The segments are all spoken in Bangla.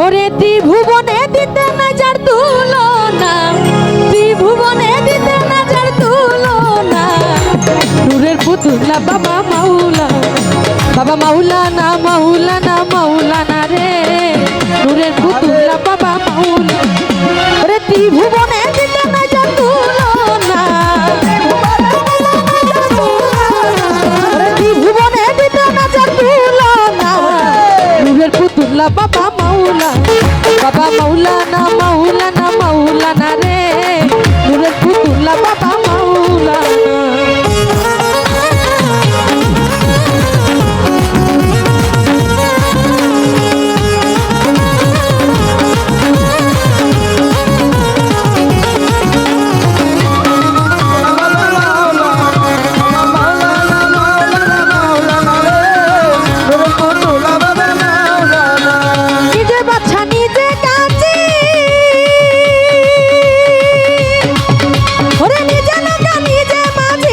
ওরে ত্রিভুবনে দিতে না যার তুলনা, ত্রিভুবনে দিতে না যার তুলনা, নূরের পুতুলা বাবা মাওলানা, বাবা মাওলানা মাওলানা মাওলানা রে, নূরের পুতুলা বাবা মাওলানা। ওরে ত্রিভুবনে দিতে না যার তুলনা, ত্রিভুবনে দিতে না যার তুলনা, নূরের পুতুলা বাবা মাওলানা, বাবা মাওলানা মাওলানা মাওলানা রে, নূরের পুতুলা বাবা মাওলানা। ওরে নিজে লাগা নিজে মাঝে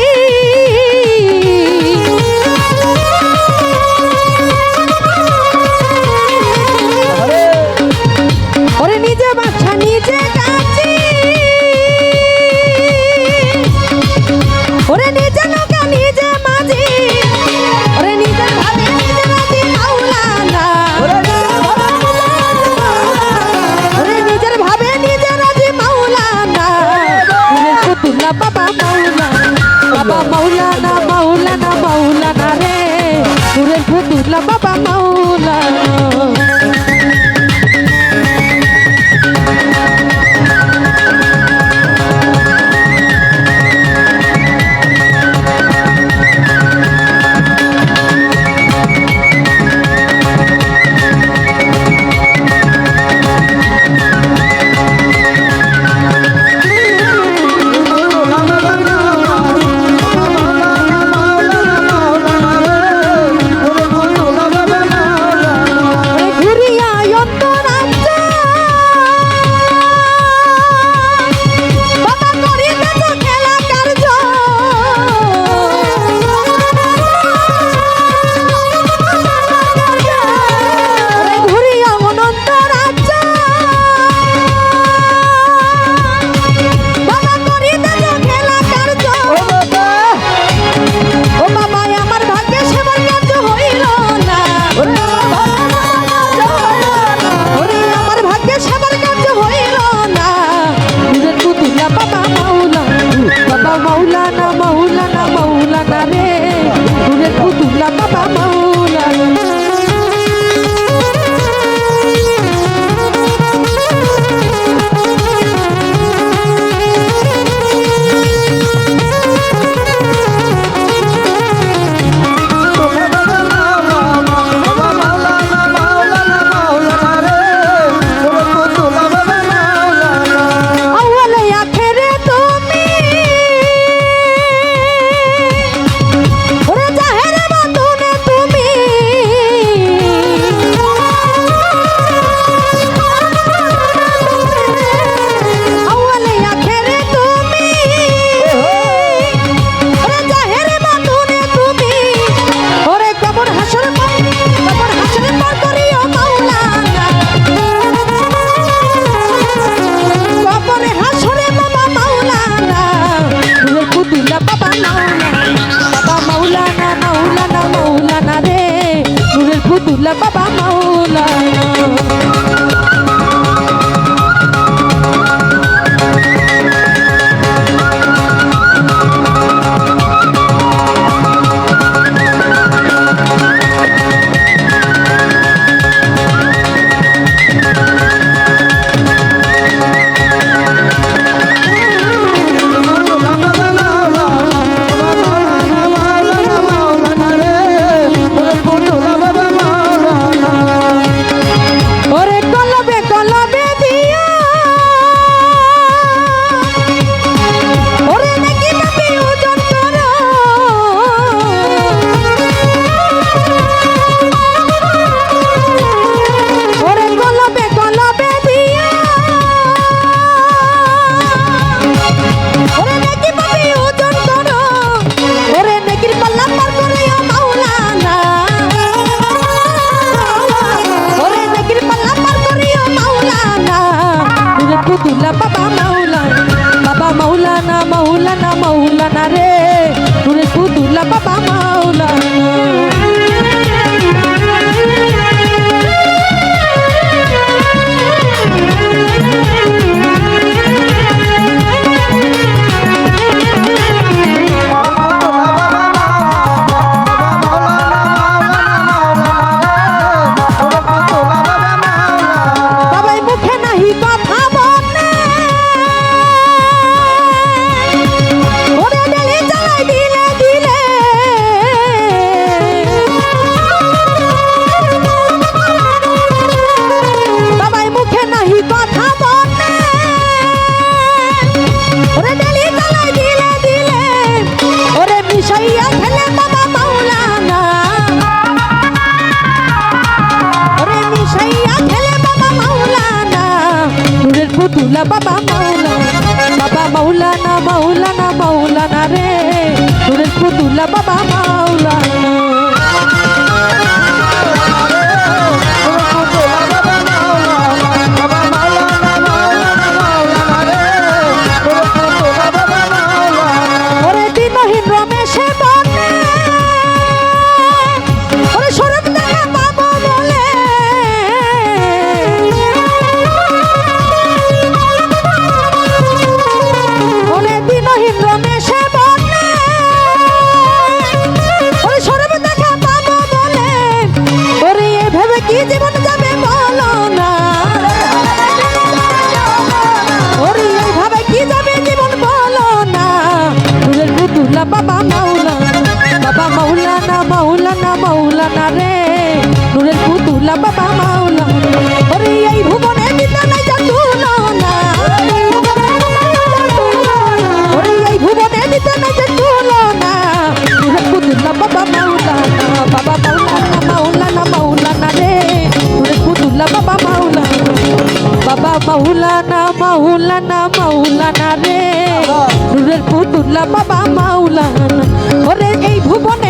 পুতুলা বাবা মাওলানা মাওলানা মাওলানা রে নূরের পুতুলা বাবা মাওলানা পুতুলা বাবা মাওলানা মাওলানা মাওলানা রে নূরের পুতুলা বাবা মাওলানা বাবা মাওলানা মাওলানা মাওলানা রে নূরের পুতুলা বাবা মাওলানা ওরে এই ভুবনে দিতে নাই যা তুলনা ওরে এই ভুবনে দিতে নাই যা তুলনা নূরের পুতুলা বাবা মাওলানা মাওলানা মাওলানা রে নূরের পুতুলা বাবা মাওলানা মাওলানা রে নূরের পুতুলা বাবা মাওলানা ওরে এই ভুবনে